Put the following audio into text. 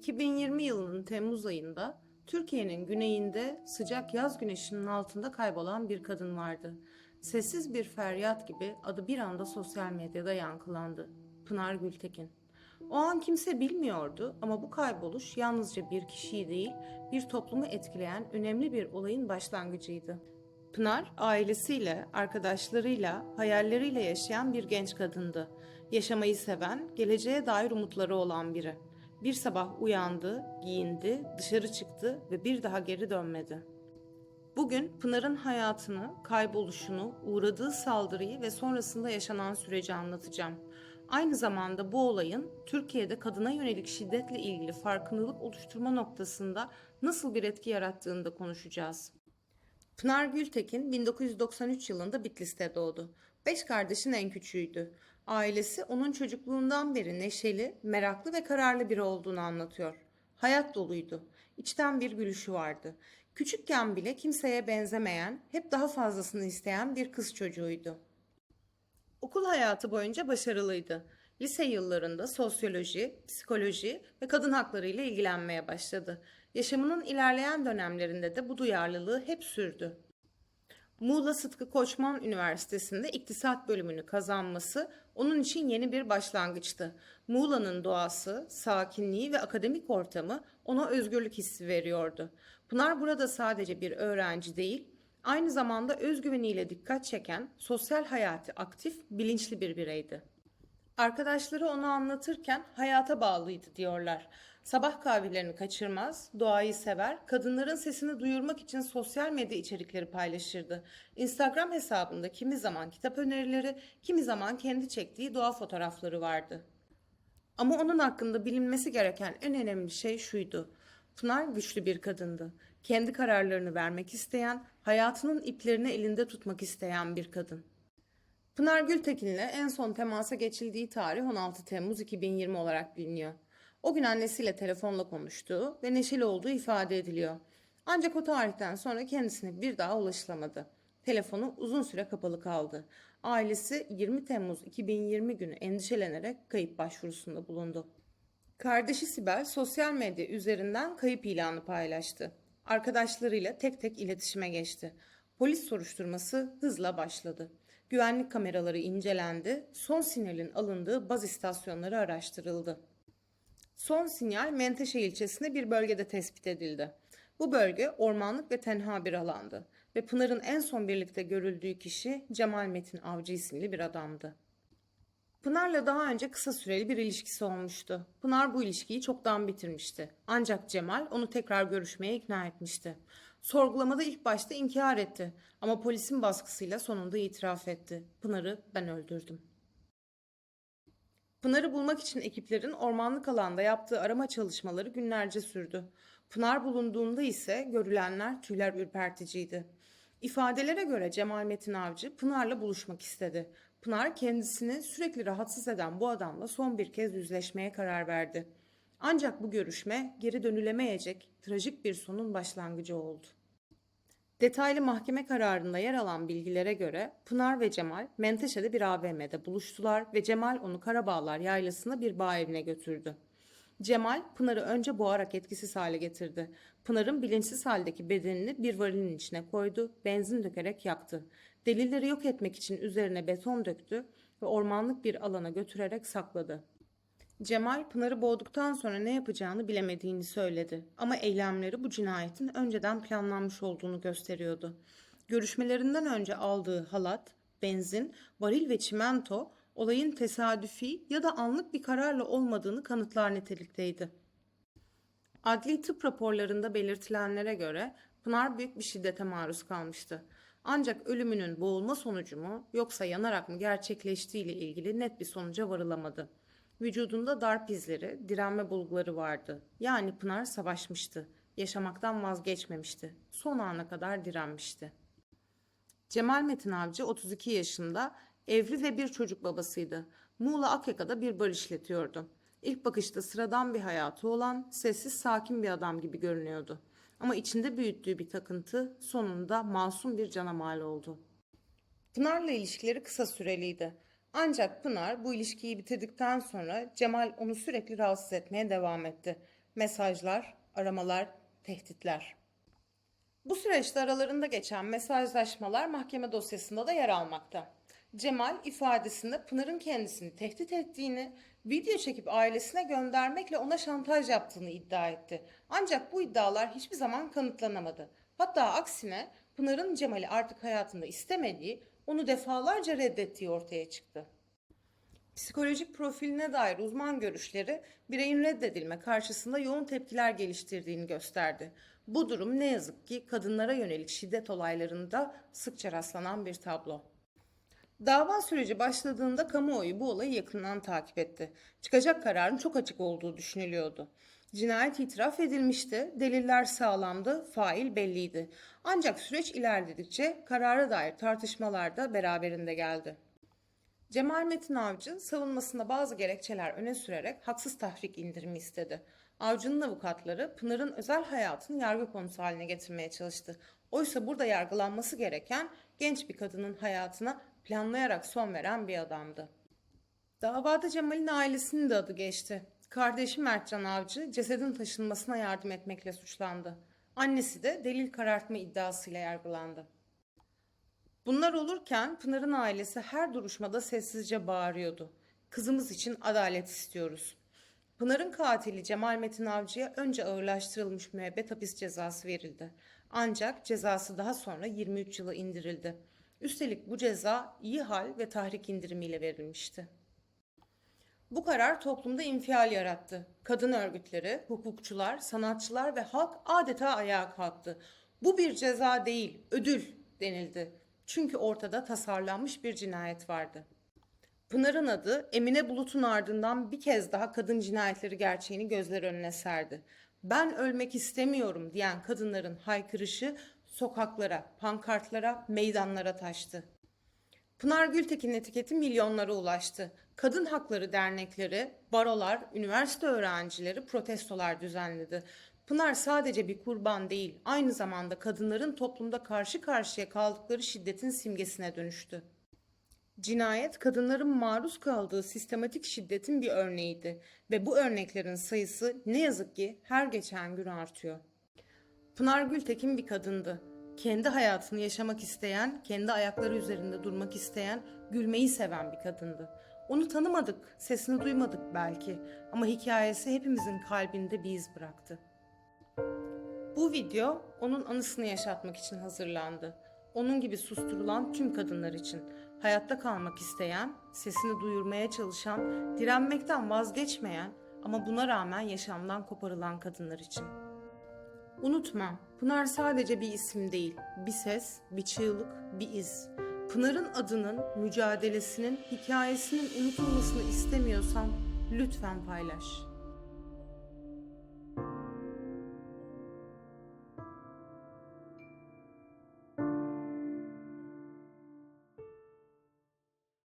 2020 yılının Temmuz ayında Türkiye'nin güneyinde sıcak yaz güneşinin altında kaybolan bir kadın vardı. Sessiz bir feryat gibi adı bir anda sosyal medyada yankılandı. Pınar Gültekin. O an kimse bilmiyordu ama bu kayboluş yalnızca bir kişiyi değil, bir toplumu etkileyen önemli bir olayın başlangıcıydı. Pınar, ailesiyle, arkadaşlarıyla, hayalleriyle yaşayan bir genç kadındı. Yaşamayı seven, geleceğe dair umutları olan biri. Bir sabah uyandı, giyindi, dışarı çıktı ve bir daha geri dönmedi. Bugün Pınar'ın hayatını, kayboluşunu, uğradığı saldırıyı ve sonrasında yaşanan süreci anlatacağım. Aynı zamanda bu olayın Türkiye'de kadına yönelik şiddetle ilgili farkındalık oluşturma noktasında nasıl bir etki yarattığını da konuşacağız. Pınar Gültekin 1993 yılında Bitlis'te doğdu. 5 kardeşin en küçüğüydü. Ailesi onun çocukluğundan beri neşeli, meraklı ve kararlı biri olduğunu anlatıyor. Hayat doluydu. İçten bir gülüşü vardı. Küçükken bile kimseye benzemeyen, hep daha fazlasını isteyen bir kız çocuğuydu. Okul hayatı boyunca başarılıydı. Lise yıllarında sosyoloji, psikoloji ve kadın hakları ile ilgilenmeye başladı. Yaşamının ilerleyen dönemlerinde de bu duyarlılığı hep sürdü. Muğla Sıtkı Koçman Üniversitesi'nde iktisat bölümünü kazanması onun için yeni bir başlangıçtı. Muğla'nın doğası, sakinliği ve akademik ortamı ona özgürlük hissi veriyordu. Pınar burada sadece bir öğrenci değil, aynı zamanda özgüveniyle dikkat çeken, sosyal hayatı aktif, bilinçli bir bireydi. Arkadaşları onu anlatırken hayata bağlıydı diyorlar. Sabah kahvelerini kaçırmaz, doğayı sever, kadınların sesini duyurmak için sosyal medya içerikleri paylaşırdı. Instagram hesabında kimi zaman kitap önerileri, kimi zaman kendi çektiği doğa fotoğrafları vardı. Ama onun hakkında bilinmesi gereken en önemli şey şuydu. Pınar güçlü bir kadındı. Kendi kararlarını vermek isteyen, hayatının iplerini elinde tutmak isteyen bir kadın. Pınar Gültekin'le en son temasa geçildiği tarih 16 Temmuz 2020 olarak biliniyor. O gün annesiyle telefonla konuştuğu ve neşeli olduğu ifade ediliyor. Ancak o tarihten sonra kendisine bir daha ulaşılamadı. Telefonu uzun süre kapalı kaldı. Ailesi 20 Temmuz 2020 günü endişelenerek kayıp başvurusunda bulundu. Kardeşi Sibel sosyal medya üzerinden kayıp ilanı paylaştı. Arkadaşlarıyla tek tek iletişime geçti. Polis soruşturması hızla başladı. Güvenlik kameraları incelendi, son sinyalin alındığı baz istasyonları araştırıldı. Son sinyal Menteşe ilçesinde bir bölgede tespit edildi. Bu bölge ormanlık ve tenha bir alandı ve Pınar'ın en son birlikte görüldüğü kişi Cemal Metin Avcı isimli bir adamdı. Pınar'la daha önce kısa süreli bir ilişkisi olmuştu. Pınar bu ilişkiyi çoktan bitirmişti. Ancak Cemal onu tekrar görüşmeye ikna etmişti. Sorgulamada ilk başta inkar etti ama polisin baskısıyla sonunda itiraf etti. Pınar'ı ben öldürdüm. Pınar'ı bulmak için ekiplerin ormanlık alanda yaptığı arama çalışmaları günlerce sürdü. Pınar bulunduğunda ise görülenler tüyler ürperticiydi. İfadelere göre Cemal Metin Avcı Pınar'la buluşmak istedi. Pınar kendisini sürekli rahatsız eden bu adamla son bir kez yüzleşmeye karar verdi. Ancak bu görüşme geri dönülemeyecek trajik bir sonun başlangıcı oldu. Detaylı mahkeme kararında yer alan bilgilere göre Pınar ve Cemal Menteşe'de bir AVM'de buluştular ve Cemal onu Karabağlar Yaylası'na bir bağ evine götürdü. Cemal Pınar'ı önce boğarak etkisiz hale getirdi. Pınar'ın bilinçsiz haldeki bedenini bir varilin içine koydu, benzin dökerek yaktı. Delilleri yok etmek için üzerine beton döktü ve ormanlık bir alana götürerek sakladı. Cemal, Pınar'ı boğduktan sonra ne yapacağını bilemediğini söyledi. Ama eylemleri bu cinayetin önceden planlanmış olduğunu gösteriyordu. Görüşmelerinden önce aldığı halat, benzin, varil ve çimento olayın tesadüfi ya da anlık bir kararla olmadığını kanıtlar nitelikteydi. Adli tıp raporlarında belirtilenlere göre Pınar büyük bir şiddete maruz kalmıştı. Ancak ölümünün boğulma sonucu mu yoksa yanarak mı gerçekleştiği ile ilgili net bir sonuca varılamadı. Vücudunda darp izleri, direnme bulguları vardı. Yani Pınar savaşmıştı. Yaşamaktan vazgeçmemişti. Son ana kadar direnmişti. Cemal Metin Avcı 32 yaşında, evli ve bir çocuk babasıydı. Muğla Akyaka'da bir bar işletiyordu. İlk bakışta sıradan bir hayatı olan, sessiz sakin bir adam gibi görünüyordu. Ama içinde büyüttüğü bir takıntı sonunda masum bir cana mal oldu. Pınar'la ilişkileri kısa süreliydi. Ancak Pınar bu ilişkiyi bitirdikten sonra Cemal onu sürekli rahatsız etmeye devam etti. Mesajlar, aramalar, tehditler. Bu süreçte aralarında geçen mesajlaşmalar mahkeme dosyasında da yer almakta. Cemal ifadesinde Pınar'ın kendisini tehdit ettiğini, video çekip ailesine göndermekle ona şantaj yaptığını iddia etti. Ancak bu iddialar hiçbir zaman kanıtlanamadı. Hatta aksine Pınar'ın Cemal'i artık hayatında istemediği, onu defalarca reddettiği ortaya çıktı. Psikolojik profiline dair uzman görüşleri bireyin reddedilme karşısında yoğun tepkiler geliştirdiğini gösterdi. Bu durum ne yazık ki kadınlara yönelik şiddet olaylarında sıkça rastlanan bir tablo. Dava süreci başladığında kamuoyu bu olayı yakından takip etti. Çıkacak kararın çok açık olduğu düşünülüyordu. Cinayet itiraf edilmişti, deliller sağlamdı, fail belliydi. Ancak süreç ilerledikçe karara dair tartışmalar da beraberinde geldi. Cemal Metin Avcı savunmasında bazı gerekçeler öne sürerek haksız tahrik indirimi istedi. Avcı'nın avukatları Pınar'ın özel hayatını yargı konusu haline getirmeye çalıştı. Oysa burada yargılanması gereken genç bir kadının hayatına planlayarak son veren bir adamdı. Davada Cemal'in ailesinin de adı geçti. Kardeşi Mertcan Avcı cesedin taşınmasına yardım etmekle suçlandı. Annesi de delil karartma iddiasıyla yargılandı. Bunlar olurken Pınar'ın ailesi her duruşmada sessizce bağırıyordu. Kızımız için adalet istiyoruz. Pınar'ın katili Cemal Metin Avcı'ya önce ağırlaştırılmış müebbet hapis cezası verildi. Ancak cezası daha sonra 23 yıla indirildi. Üstelik bu ceza iyi hal ve tahrik indirimiyle verilmişti. Bu karar toplumda infial yarattı. Kadın örgütleri, hukukçular, sanatçılar ve halk adeta ayağa kalktı. Bu bir ceza değil, ödül denildi. Çünkü ortada tasarlanmış bir cinayet vardı. Pınar'ın adı Emine Bulut'un ardından bir kez daha kadın cinayetleri gerçeğini gözler önüne serdi. Ben ölmek istemiyorum diyen kadınların haykırışı sokaklara, pankartlara, meydanlara taştı. Pınar Gültekin etiketi milyonlara ulaştı. Kadın hakları dernekleri, barolar, üniversite öğrencileri protestolar düzenledi. Pınar sadece bir kurban değil, aynı zamanda kadınların toplumda karşı karşıya kaldıkları şiddetin simgesine dönüştü. Cinayet, kadınların maruz kaldığı sistematik şiddetin bir örneğiydi ve bu örneklerin sayısı ne yazık ki her geçen gün artıyor. Pınar Gültekin bir kadındı. Kendi hayatını yaşamak isteyen, kendi ayakları üzerinde durmak isteyen, gülmeyi seven bir kadındı. Onu tanımadık, sesini duymadık belki ama hikayesi hepimizin kalbinde bir iz bıraktı. Bu video onun anısını yaşatmak için hazırlandı. Onun gibi susturulan tüm kadınlar için, hayatta kalmak isteyen, sesini duyurmaya çalışan, direnmekten vazgeçmeyen ama buna rağmen yaşamdan koparılan kadınlar için. Unutma, Pınar sadece bir isim değil, bir ses, bir çığlık, bir iz. Pınar'ın adının, mücadelesinin, hikayesinin unutulmasını istemiyorsan lütfen paylaş.